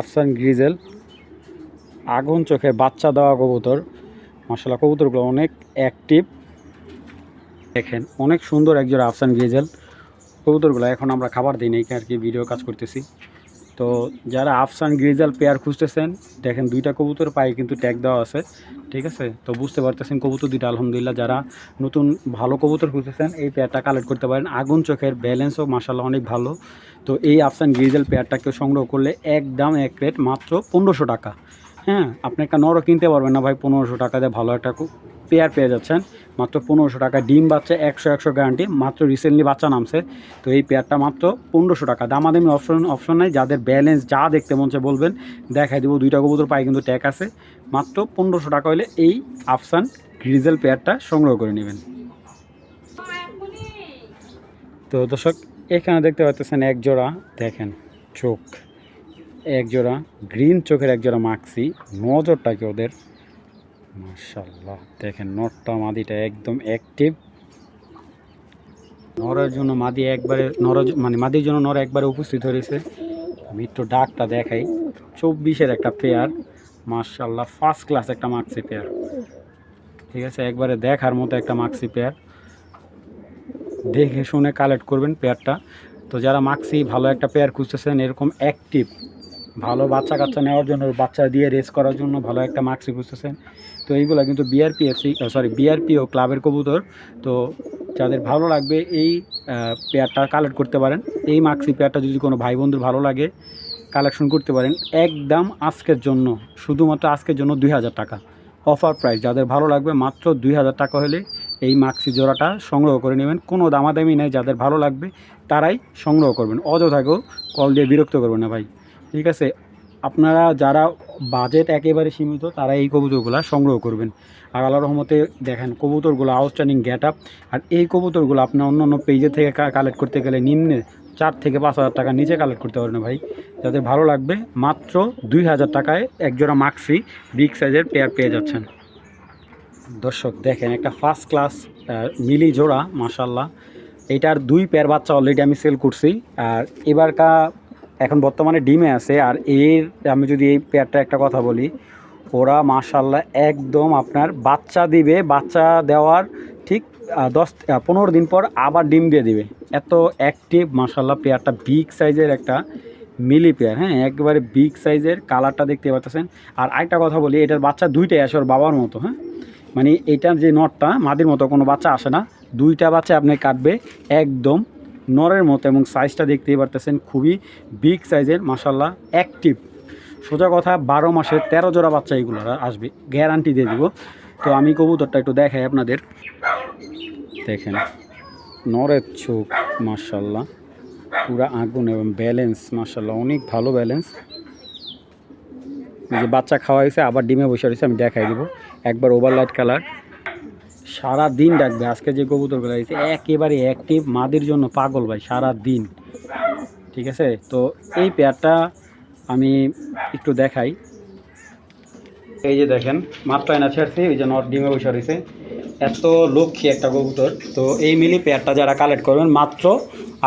আফসান grizzle আগুন চোখে বাচ্চা দেওয়া কবুতর। মাশাআল্লাহ কবুতরগুলো অনেক অ্যাক্টিভ, দেখেন অনেক সুন্দর একজোড়া আফসান গ্রিজেল কবুতরগুলো। এখন আমরা খাবার দিই নাই আর কি, ভিডিও কাজ করতেছি। তো যারা আফসান গ্রিজেল পেয়ার খুঁজতেছেন, দেখেন দুইটা কবুতর পায়ে কিন্তু ট্যাগ দেওয়া আছে, ঠিক আছে? তো বুঝতে পারতেছেন কবুতর দুইটা আলহামদুলিল্লাহ। যারা নতুন ভালো কবুতর খুঁজতেছেন এই পেয়ারটা কালেক্ট করতে পারেন। আগুন চোখের ব্যালেন্সও মাশাআল্লাহ অনেক ভালো। তো এই আফসান গ্রিজেল পেয়ারটাকে সংগ্রহ করলে একদম এক রেট মাত্র 1500 টাকা। হ্যাঁ, আপনি একটা নরও কিনতে পারবেন না ভাই 1500 টাকা দিয়ে ভালো একটা পেয়ার পেয়ে যাচ্ছেন মাত্র 1500 টাকা। ডিম বাচ্চা 100 গ্যারান্টি, মাত্র রিসেন্টলি বাচ্চা নামছে। তো এই পেয়ারটা মাত্র 1500 টাকা। দামাদামি অপশন নাই, যাদের ব্যালেন্স যা দেখতে মন চায় বলবেন, দেখাই দেবো। দুইটা কবুতর পায়ে কিন্তু ট্যাগ আছে। মাত্র 1500 টাকা হলে এই আফসান গ্রিজেল পেয়ারটা সংগ্রহ করে নেবেন। তো দর্শক, এখানে দেখতে পাচ্ছেন এক জোড়া, দেখেন চোখ এক জোড়া গ্রিন চোখের এক জোড়া মাক্সি। নজরটা কি ওদের, মাশাআল্লাহ। দেখেন নরটা মাদিটা একদম অ্যাক্টিভ। নরের জন্য মাদি একবারে মাদির জন্য নর একবারে উপস্থিত হয়েছে। আমি একটু ডাকটা দেখাই। 24-এর একটা পেয়ার, মাশাআল্লাহ ফার্স্ট ক্লাস একটা মাক্সি পেয়ার, ঠিক আছে? একবারে দেখার মতো একটা মাক্সি পেয়ার। দেখে শুনে কালেক্ট করবেন পেয়ারটা। তো যারা মাক্সি ভালো একটা পেয়ার খুঁজতেছেন, এরকম অ্যাক্টিভ ভালো বাচ্চা কাচ্চা নেওয়ার জন্য, বাচ্চা দিয়ে রেস করার জন্য ভালো একটা মাক্সি খুঁজতেছেন, তো এইগুলো কিন্তু বিআরপিও ক্লাবের কবুতর। তো যাদের ভালো লাগবে এই পেয়ারটা কালেক্ট করতে পারেন। এই মাক্সি পেয়ারটা যদি কোনো ভাই বন্ধুর ভালো লাগে কালেকশন করতে পারেন। একদম আজকের জন্য, শুধুমাত্র আজকের জন্য 2000 টাকা অফার প্রাইস। যাদের ভালো লাগবে মাত্র 2000 টাকা হলে এই মাক্সি জোড়াটা সংগ্রহ করে নেবেন। কোনো দামাদামি নেই, যাদের ভালো লাগবে তারাই সংগ্রহ করবেন। অযথাকেও কল দিয়ে বিরক্ত করবেন না ভাই, ঠিক আছে? আপনারা যারা বাজেট একেবারে সীমিত তারা এই কবুতরগুলো সংগ্রহ করবেন। আর আল্লাহর রহমতে দেখেন কবুতরগুলো আউটস্ট্যান্ডিং গেট আপ। আর এই কবুতরগুলো আপনার অন্য অন্য পেজে থেকে কালেক্ট করতে গেলে নিম্নে 4 থেকে 5000 টাকা নিচে কালেক্ট করতে পারবেন না ভাই। যাদের ভালো লাগবে মাত্র 2000 টাকায় একজোড়া মাক্সি বিগ সাইজের পেয়ার পেয়ে যাচ্ছেন। দর্শক দেখেন একটা ফার্স্ট ক্লাস মিলি জোড়া, মাশাআল্লাহ। এইটার 2 পেয়ার বাচ্চা অলরেডি আমি সেল করছি। আর এবারকা এখন বর্তমানে ডিমে আছে। আর আমি যদি এই পেয়ারটা একটা কথা বলি, ওরা মাশাআল্লাহ একদম আপনার বাচ্চা দিবে, বাচ্চা দেওয়ার ঠিক 10-15 দিন পর আবার ডিম দিয়ে দিবে। এত অ্যাক্টিভ মাশাআল্লাহ। পেয়ারটা বিগ সাইজের একটা মিলি পেয়ার, হ্যাঁ একেবারে বিগ সাইজের। কালারটা দেখতে পাচ্ছেন। আর আরেকটা কথা বলি, এটার বাচ্চা দুইটাই আসে ওর বাবার মতো, হ্যাঁ মানে এইটার যে নটটা মাদির মতো কোনো বাচ্চা আসে না, দুইটা বাচ্চা আপনি কাটবে একদম নরের মতো। এবং সাইজটা দেখতেই পারতেছেন খুবই বিগ সাইজের মাশাআল্লাহ, অ্যাক্টিভ। সোজা কথা 12 মাসে 13 জোড়া বাচ্চা এগুলো আসবে, গ্যারান্টি দিয়ে দিব। তো আমি কবুতরটা একটু দেখাই আপনাদের। দেখেন নরের চোখ মাশাআল্লাহ পুরা আগুন, এবং ব্যালেন্স মাশাআল্লাহ অনেক ভালো ব্যালেন্স। যে বাচ্চা খাওয়া হয়েছে আবার ডিমে বসে রয়েছে, আমি দেখাই দিব। একবার ওভারলাইট কালার, সারা দিন ডাকবে। আজকে যে কবুতরগুলো হয়েছে একেবারে অ্যাক্টিভ, মাদির জন্য পাগল ভাই সারা দিন, ঠিক আছে? তো এই পেয়ারটা আমি একটু দেখাই। এই যে দেখেন মাত্র এনা ছেড়ছি, ওই যে নট ডিমে বসে রয়েছে। এত লক্ষ্মী একটা কবুতর। তো এই মিলি পেয়ারটা যারা কালেক্ট করবেন মাত্র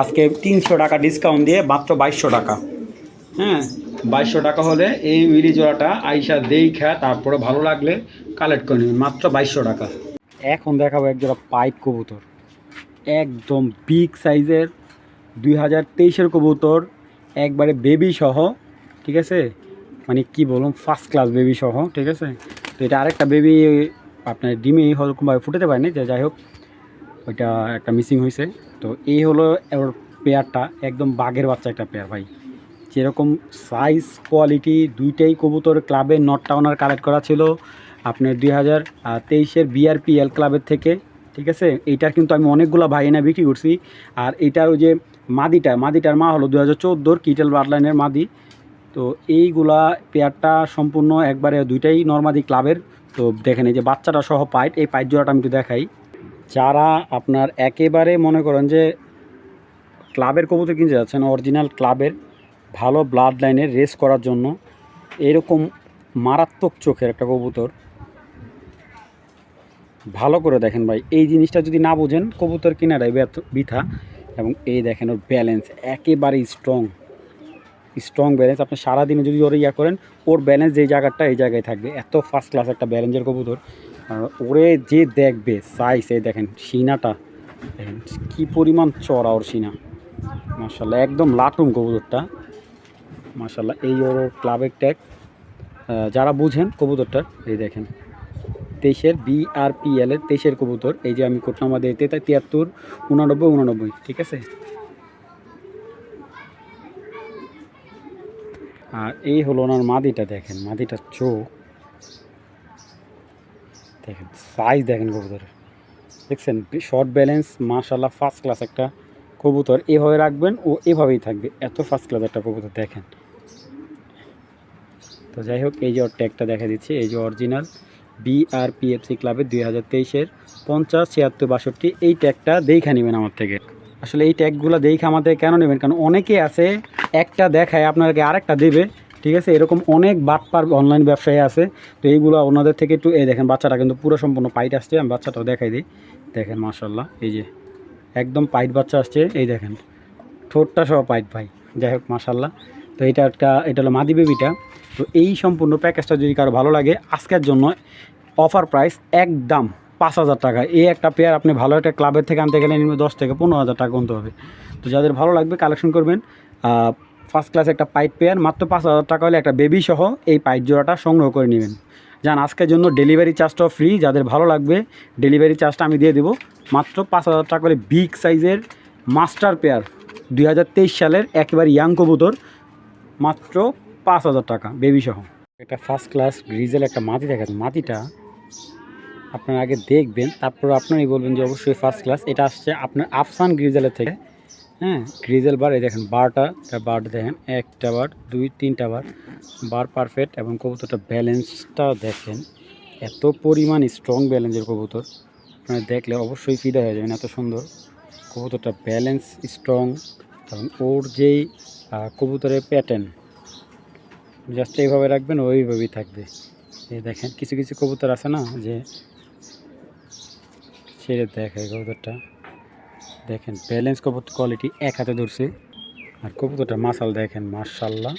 আজকে 300 টাকা ডিসকাউন্ট দিয়ে মাত্র 2200 টাকা। হ্যাঁ 2200 টাকা হলে এই মিলি জোড়াটা আইসা দেখা তারপরে ভালো লাগলে কালেক্ট করে নেবেন মাত্র 2200 টাকা। এখন দেখাবো এক জোড়া পাইপ কবুতর, একদম বিগ সাইজের 2023-এর কবুতর, একবারে বেবি সহ, ঠিক আছে? মানে কি বলুন, ফার্স্ট ক্লাস বেবি সহ, ঠিক আছে? তো এটা আরেকটা বেবি আপনার ডিমে ওরকমভাবে ফুটাতে পারেনি, যে যাই হোক ওইটা একটা মিসিং হয়েছে। তো এই হলো ওর পেয়ারটা, একদম বাঘের বাচ্চা একটা পেয়ার ভাই। যেরকম সাইজ কোয়ালিটি দুইটাই কবুতর ক্লাবের নটটা ওনার কালেক্ট করা ছিল আপনার 2023-এর বিআরপিএল ক্লাবের থেকে, ঠিক আছে? এইটার কিন্তু আমি অনেকগুলো ভাই এনে বিক্রি করছি। আর এইটার ওই যে মাদিটার মা হলো 2014-র কিটেল ব্লাডলাইনের মাদি। তো এইগুলা পেয়ারটা সম্পূর্ণ একবারে দুইটাই নর্মাদি ক্লাবের। তো দেখেন এই যে বাচ্চাটা সহ পাইট, এই পাইট জোড়াটা আমি একটু দেখাই। যারা আপনার একেবারে মনে করেন যে ক্লাবের কবুতর কিনতে যাচ্ছেন, অরিজিনাল ক্লাবের ভালো ব্লাড লাইনের রেস করার জন্য, এরকম মারাত্মক চোখের একটা কবুতর, ভালো করে দেখেন ভাই। এই জিনিসটা যদি না বোঝেন কবুতর কিনারাই বৃথা। এবং এই দেখেন ওর ব্যালেন্স একেবারেই স্ট্রং, স্ট্রং ব্যালেন্স। আপনি সারাদিনে যদি ওরে ইয়া করেন, ওর ব্যালেন্স যেই জায়গাটা এই জায়গায় থাকবে। এত ফার্স্ট ক্লাস একটা ব্যালেন্সের কবুতর। আর ওরে যে দেখবে সাইজ, এই দেখেন সিনাটা দেখেন কী পরিমাণ চড়া ওর সিনা, মাশাল্লাহ একদম লাটুম কবুতরটা মাশাল্লাহ। এই ওর ক্লাবের ট্যাগ যারা বুঝেন কবুতরটার, এই দেখেন 23-এর BRPL এর 23-এর কবুতর। এই যে আমি কোড নাম্বার দিতে 73 89 89, ঠিক আছে। আর এই হলো ওনার মাদিটা, দেখেন মাদিটার চোখ দেখেন, সাইজ দেখেন কবুতরের, দেখছেন শর্ট ব্যালেন্স মাশাল্লাহ ফার্স্ট ক্লাস একটা কবুতর। এভাবে রাখবেন ও এভাবেই থাকবে, এত ফার্স্ট ক্লাস একটা কবুতর দেখেন। তো যাই হোক, এই যে ওর ট্যাগটা দেখা দিচ্ছি, এই যে অরিজিনাল BRPFC ক্লাবের 2023-এর 50 76 62, এই ট্যাগটা দেখে নেবেন আমার থেকে। আসলে এই ট্যাগগুলো দেখে আমাদের কেন নেবেন, কারণ অনেকে আছে একটা দেখায় আপনাকে আরেকটা দেবে, ঠিক আছে। এরকম অনেক বাটপার অনলাইন ব্যবসায়ী আছে। তো এইগুলো ওনাদের থেকে একটু, এই দেখেন বাচ্চাটা কিন্তু পুরো সম্পূর্ণ পাইট আসছে। আমি বাচ্চাটাও দেখাই দিই, দেখেন মাশাল্লাহ এই যে একদম পাইট বাচ্চা আসছে, এই দেখেন ঠোঁটটা সহ পাইট ভাই। যাই হোক মাশাল্লাহ। তো এটা হলো মাদি বেবিটা। তো এই সম্পূর্ণ প্যাকেজটা যদি কারো ভালো লাগে, আজকের জন্য অফার প্রাইস একদম 5,000 টাকা। এই একটা পেয়ার আপনি ভালো একটা ক্লাবের থেকে আনতে গেলে 10 থেকে 15,000 টাকা গুনতে হবে। তো যাদের ভালো লাগবে কালেকশন করবেন। ফার্স্ট ক্লাস একটা পাইট পেয়ার মাত্র 5,000 টাকা হলে একটা বেবি সহ এই পাইট জোড়াটা সংগ্রহ করে নেবেন। যান, আজকের জন্য ডেলিভারি চার্জটাও ফ্রি। যাদের ভালো লাগবে ডেলিভারি চার্জটা আমি দিয়ে দেবো মাত্র 5,000 টাকা করে। বিগ সাইজের মাস্টার পেয়ার 2023 সালের একেবারে ইয়াং কবুতর, মাত্র 5,000 টাকা বেবি সহ। একটা ফার্স্ট ক্লাস গ্রিজেল একটা মাদি দেখেন, মাদিটা আপনারা আগে দেখবেন, তারপর আপনারাই বলবেন যে অবশ্যই ফার্স্ট ক্লাস। এটা আসছে আপনার আফসান গ্রিজেলের থেকে, হ্যাঁ। গ্রিজেল বার, এই দেখেন বারটা দেখেন, একটা বার 2-3টা বার পারফেক্ট। এবং কবুতরটা ব্যালেন্সটা দেখেন, এত পরিমাণ স্ট্রং ব্যালেন্সের কবুতর, আপনারা দেখলে অবশ্যই ফিদা হয়ে যাবেন। এত সুন্দর কবুতরটা, ব্যালেন্স স্ট্রং। এবং ওর যেই কবুতরের প্যাটার্ন জাস্ট এইভাবে রাখবেন, ওইভাবেই থাকবে। এই দেখেন কিছু কিছু কবুতর আছে না যে ছেড়ে দেখায় কবুতরটা, দেখেন ব্যালেন্স কবুতর কোয়ালিটি, এক হাতে ধরছে। আর কবুতরটা মাসাল দেখেন মাশাল্লাহ,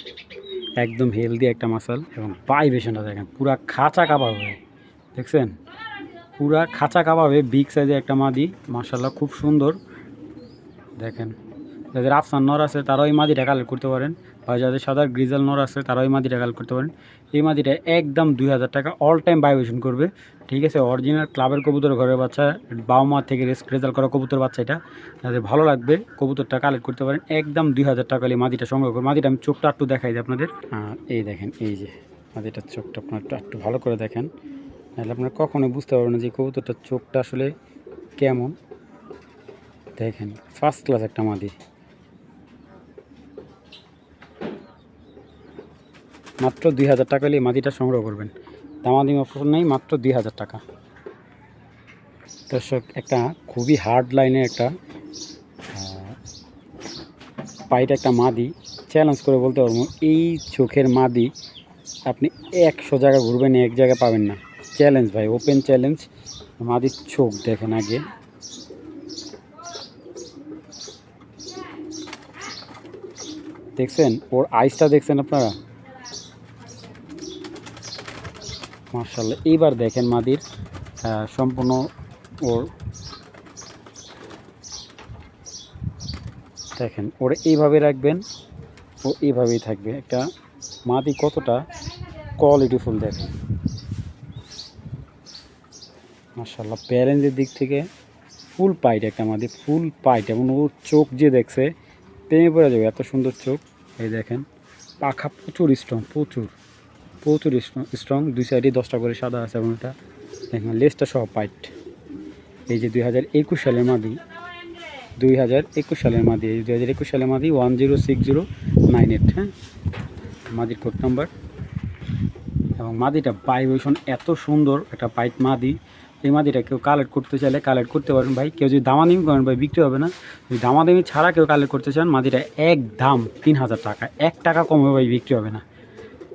একদম হেলদি একটা মাসাল। এবং ভাইব্রেশনটা দেখেন পুরা খাঁচা কাবাবে, দেখছেন পুরা খাঁচা কাবাবে। বিগ সাইজের একটা মাদি মাশাল্লাহ, খুব সুন্দর। দেখেন যাদের আফসান নর আছে তারাও এই মাদিটা কালেক্ট করতে পারেন, বা যাদের সাদা গ্রিজাল নর আছে তারাও এই মাদিটা কালেক্ট করতে পারেন। এই মাদিটা একদম 2,000 টাকা, অল টাইম ভাইব্রেশন করবে, ঠিক আছে। অরিজিনাল ক্লাবের কবুতর, ঘরের বাচ্চা, বাবা মা থেকে রেজাল্ট করা কবুতর বাচ্চা। এটা যাদের ভালো লাগবে কবুতরটা কালেক্ট করতে পারেন, একদম 2,000 টাকা এই মাদিটা সংগ্রহ করবে। মাদিটা আমি চোখটা একটু দেখাই দিই আপনাদের। আর এই দেখেন, এই যে মাদিটার চোখটা আপনার একটু ভালো করে দেখেন, নাহলে আপনারা কখনোই বুঝতে পারবেন না যে কবুতরটার চোখটা আসলে কেমন। দেখেন ফার্স্ট ক্লাস একটা মাদি, মাত্র 2,000 টাকা হলে এই মাদিটা সংগ্রহ করবেন। দামাদামি অপশন নেই, মাত্র 2,000 টাকা। দর্শক, একটা খুবই হার্ড লাইনের একটা পাইট একটা মাদি, চ্যালেঞ্জ করে বলতে পারবো এই চোখের মাদি আপনি 100 জায়গা ঘুরবেন, এক জায়গা পাবেন না। চ্যালেঞ্জ ভাই, ওপেন চ্যালেঞ্জ। মাদির চোখ দেখেন আগে, দেখছেন ওর আইসটা দেখছেন আপনারা, মার্শাল্লাহ। এইবার দেখেন মাদির সম্পূর্ণ ওর, দেখেন ওরা এইভাবে রাখবেন, ও এইভাবেই থাকবে। একটা মাদি কতটা কোয়ালিটিফুল দেখেন মার্শাল্লাহ। প্যারেন্টসের দিক থেকে ফুল পাইট একটা মাদি, ফুল পাইট। এবং ওর চোখ যে দেখছে প্রেমে পড়ে যাবে, এত সুন্দর চোখ। এই দেখেন পাখা প্রচুর স্ট্রং, প্রচুর স্ট্রং। দুই সাইডে 10টা করে সাদা আছে। এবং এটা দেখেন লেজটা সহ পাইট। এই যে 2021 সালের মাদি, 2021 সালের মাদি, এই 2021 সালের মাদি 106098, হ্যাঁ মাদির কোড নাম্বার। এবং মাদিটা ভাইব্রেশন এত সুন্দর একটা পাইট মাদি। এই মাদিটা কেউ কালেক্ট করতে চাইলে কালেক্ট করতে পারেন ভাই। কেউ যদি দামাদামি করেন ভাই, বিক্রি হবে না। যদি দামাদামি ছাড়া কেউ কালেক্ট করতে চান, মাদিটা একদম 3,000 টাকা, 1 টাকা কমে ভাই বিক্রি হবে না।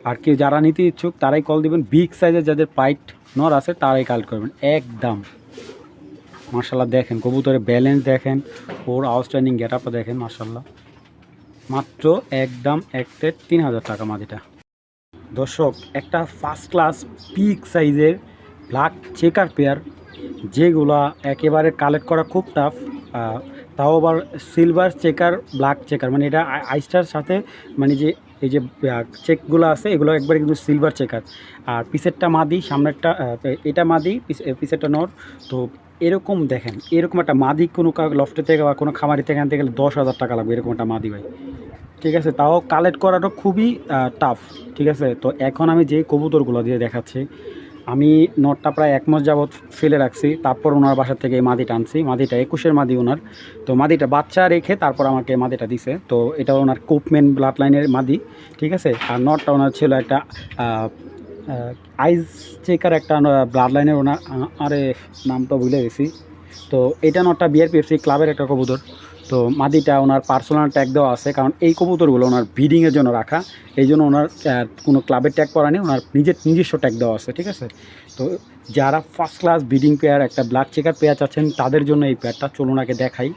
আর কেউ যারা নিতে ইচ্ছুক তারাই কল দিবেন। বিগ সাইজের যাদের পাইট নর আছে তারাই কালেক্ট করবেন একদম। মার্শাল্লাহ দেখেন কবুতরের ব্যালেন্স দেখেন, ওর আউটস্ট্যান্ডিং গেট আপটা দেখেন মার্শাল্লাহ। মাত্র একদম 3,000 টাকা মাদিটা। দর্শক, একটা ফার্স্ট ক্লাস পিক সাইজের ব্ল্যাক চেকার পেয়ার, যেগুলা একেবারে কালেক্ট করা খুব টাফ, তাও আবার সিলভার চেকার ব্ল্যাক চেকার, মানে এটা আইসটার সাথে মানে যে এই যে চেকগুলো আছে এগুলো একবারে কিন্তু সিলভার চেকার। আর পিছেরটা মাদি, সামনেরটা এটা মাদি, পিছেরটা নর। তো এরকম দেখেন, এরকম একটা মাদি কোনো লফটে থেকে বা কোনো খামারি থেকে আনতে গেলে 10,000 টাকা লাগবে এরকম একটা মাদি ভাই। ঠিক আছে, তাও কালেক্ট করাটা খুবই টাফ। ঠিক আছে, তো এখন আমি যেই কবুতরগুলো দিয়ে দেখাচ্ছি, আমি নটটা প্রায় 1 মাস যাবৎ ফেলে রাখছি, তারপর ওনার বাসা থেকে এই মাদিটা আনছি। মাদিটা 21-এর মাদি ওনার। তো মাদিটা বাচ্চা রেখে তারপর আমাকে মাদিটা দিছে। তো এটা ওনার কোপম্যান ব্লাড লাইনের মাদি। ঠিক আছে, আর নটটা ওনার ছিল একটা আইস চেকার একটা ব্লাড লাইনের ওনার, আরে নামটা ভুলে গেছি। তো এটা নটটা বিআরপিএফসি ক্লাবের একটা কবুতর। তো মাদিটা ওনার পার্সোনাল ট্যাগ দেওয়া আছে, কারণ এই কবুতরগুলো ওনার ব্রিডিংয়ের জন্য রাখা, এই জন্য ওনার কোনো ক্লাবের ট্যাগ করা নেই, ওনার নিজস্ব ট্যাগ দেওয়া আছে। ঠিক আছে, তো যারা ফার্স্ট ক্লাস ব্রিডিং পেয়ার একটা ব্ল্যাক চেকার পেয়ার চাচ্ছেন তাদের জন্য এই পেয়ারটা, চলুন আগে দেখাই।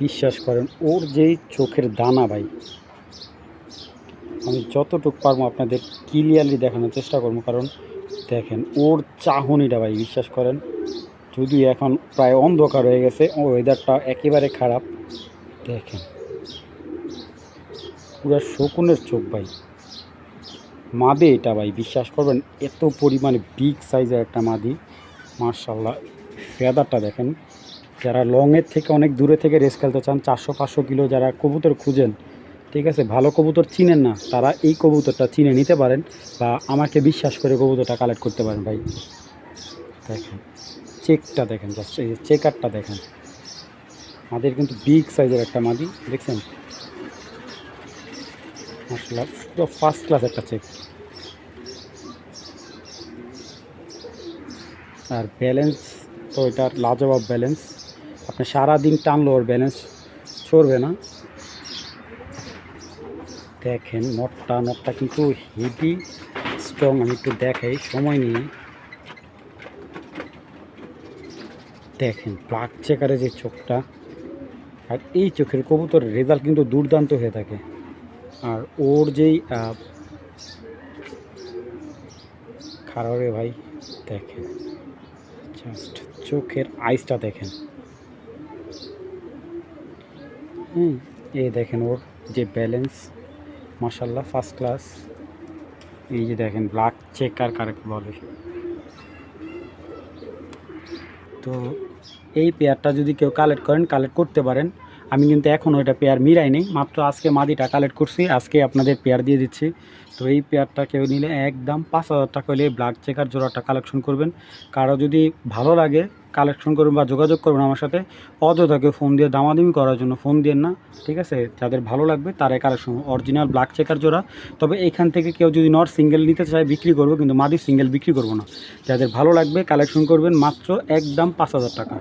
বিশ্বাস করেন, ওর যেই চোখের দানা ভাই, আমি যতটুকু পারবো আপনাদের ক্লিয়ারলি দেখানোর চেষ্টা করবো, কারণ দেখেন ওর চাহনিটা ভাই, বিশ্বাস করেন। যদিও এখন প্রায় অন্ধকার হয়ে গেছে, ওয়েদারটা একেবারে খারাপ, দেখেন পুরো শকুনের চোখ ভাই। মাদি এটা ভাই, বিশ্বাস করবেন এত পরিমাণে বিগ সাইজের একটা মাদি, মার্শাল্লাহ। ফেদারটা দেখেন, যারা লংয়ের থেকে অনেক দূরে থেকে রেস খেলতে চান, 400-500 কিলো যারা কবুতর খুঁজেন, ঠিক আছে, ভালো কবুতর চিনেন না, তারা এই কবুতরটা চিনে নিতে পারেন বা আমাকে বিশ্বাস করে কবুতরটা কালেক্ট করতে পারেন ভাই। দেখেন চেকটা দেখেন, জাস্ট এই চেকারটা দেখেন, মাদির কিন্তু বিগ সাইজের একটা মাদি, দেখছেন মাশাআল্লাহ, পুরো ফার্স্ট ক্লাস একটা চেক। আর ব্যালেন্স তো এটার লাজবাব ব্যালেন্স, আপনি সারাদিন টানলো ওর ব্যালেন্স সরবে না। দেখেন নটটা কিন্তু হেভি স্ট্রং, আমি একটু দেখাই সময় নিয়ে। দেখেন ব্ল্যাক চেকারে যে চোখটা, আর এই চোখের কবুতরের রেজাল্ট কিন্তু দুর্দান্ত হয়ে থাকে। আর ওর যেই খারাপে ভাই, দেখেন জাস্ট চোখের আইসটা দেখেন। এই দেখেন ওর যে ব্যালেন্স, মাশাআল্লাহ ফার্স্ট ক্লাস। এই যে দেখেন ব্ল্যাক চেকার কারেক্ট বলে। তো এই পেয়ারটা যদি কেউ কালেক্ট করেন, কালেক্ট করতে পারেন। আমি কিন্তু এখনও এটা পেয়ার মিলাই নেই, মাত্র আজকে মাদিটা কালেক্ট করছি, আজকে আপনাদের পেয়ার দিয়ে দিচ্ছি। তো এই পেয়ারটা কেউ নিলে একদম 5,000 টাকা হলে ব্ল্যাক চেকার জোড়াটা কালেকশন করবেন। কারো যদি ভালো লাগে কালেকশন করবেন বা যোগাযোগ করবেন আমার সাথে, অযথাকে ফোন দিয়ে দামাদামি করার জন্য ফোন দিয়েন না। ঠিক আছে, যাদের ভালো লাগবে তারাই কালেকশন, অরিজিনাল ব্ল্যাক চেকার জোড়া। তবে এখান থেকে কেউ যদি নট সিঙ্গেল নিতে চায় বিক্রি করবো, কিন্তু মাদি সিঙ্গেল বিক্রি করবো না। যাদের ভালো লাগবে কালেকশন করবেন, মাত্র একদম 5,000 টাকা।